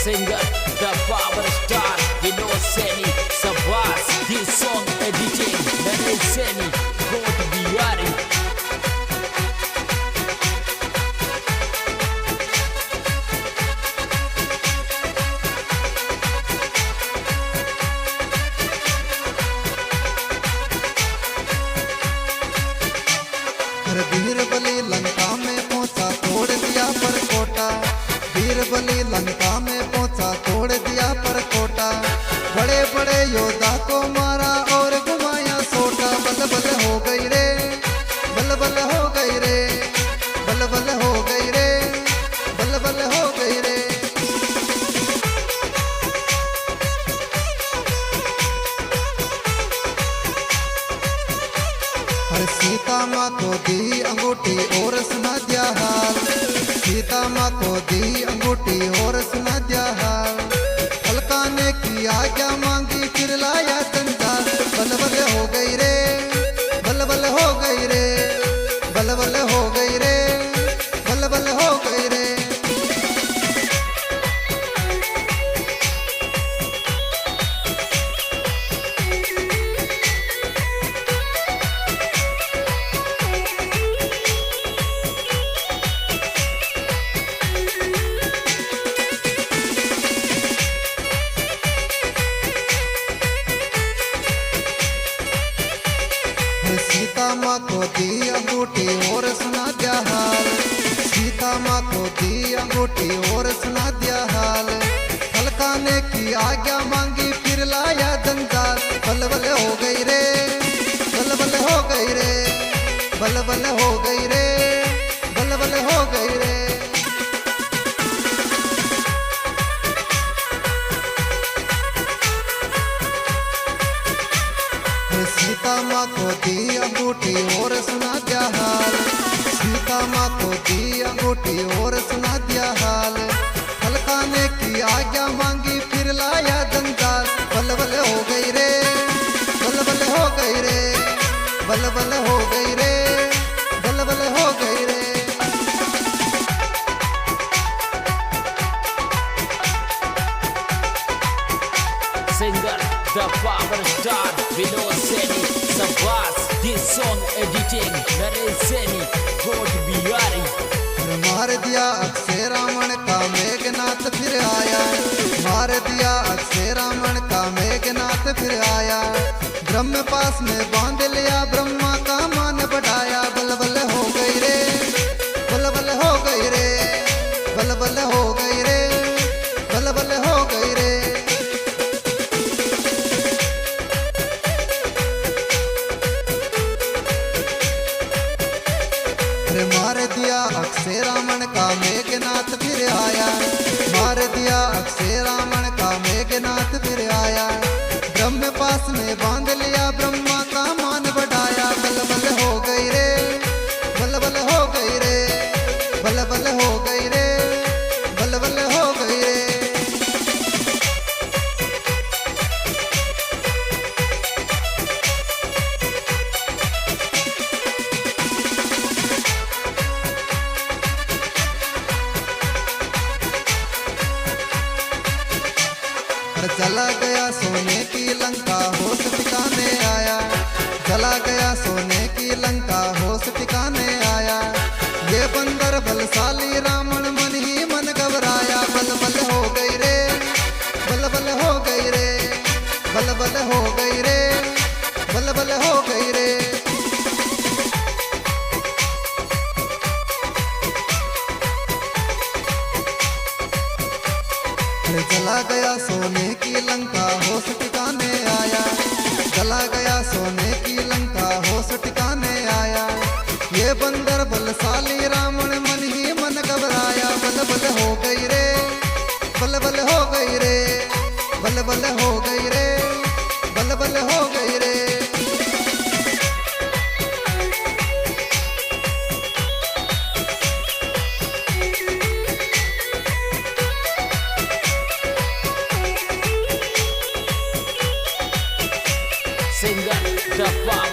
Singer, the power star, Vinod Seni, Sabas, this song editing, Naresh Seni, Goat Bihari. बीरबली Lanka में पहुंचा तोड़ दिया परकोटा। बीरबली लंका में पहुंचा तोड़ दिया परकोटा। बड़े बड़े योद्धा को मारा और घुमाया सोटा। बल बल हो गई रे, बल बल हो गई रे, बल बल हो गई रे, बल बल हो गई रे। सीता माँ को दी अंगूठी और सुना दिया हाल। सीता माँ को दी अंगूठी और सुना दिया हाल। अलका ने की आज्ञा मांगी फिर लाया जंजाल। बल बल हो गई रे, बल बल हो गई रे, बल बल हो गई रे, बल बल हो गई रे। सीता माँ को दी अंगूठी और सुना दिया हाल। सीता माँ को दी अंगूठी और सुना दिया हाल। अलका ने की आज्ञा मांगी फिर लाया जंजाल। बल बल हो गई रे, बल बल हो गई रे, बल बल हो गई रे, बल बल हो गई रे। सीता माँ को दी अंगूठी और सुना दिया हाल। सीता माँ को दी अंगूठी और सुना दिया हाल। अलका ने की आज्ञा मांगी फिर लाया जंजाल। बल बल हो गई रे, बल बल हो गई रे, बल बल हो गई रे, बल बल हो गई रे। Singer, the power star, Vinod Seni, Sabas, this song editing, Naresh Seni, Goat Bihari. मार दिया अक्षय रावण का मेघनाथ फिर आया। मार दिया अक्षय रावण का मेघनाथ फिर आया। ब्रह्म पास में बांध लिया, ब्रह्मा का मान बढ़ाया। बल बल हो गई रे, बल बल हो गई रे, बल बल हो गई रे, बल बल हो गई रे। मार दिया अक्षय रावण का मेघनाथ फिर आया। मार दिया अक्षय रावण का मेघनाथ फिर आया। ब्रह्म पास में बांध लिया, ब्रह्मा का मान बढ़ाया। बल बल हो गई रे, बल बल हो गई रे, बल बल हो गई रे, बल बल हो गई रे। चला गया सोने की लंका होश ठिकाने आया। चला गया सोने की लंका होश ठिकाने आया। ये बंदर बलशाली रावण मन ही मन घबराया। बल बल हो गई रे, बल बल हो गई रे, बल बल हो गई रे, बल बल हो गई रे। चला गया सोने की लंका होश ठिकाने आया। चला गया सोने की लंका होश ठिकाने आया। ये बंदर बलशाली रावण मन ही मन घबराया। बल बल हो गई रे, बल बल हो गई रे, बल बल हो गई रे, बल बल हो गई रे। Singer, the power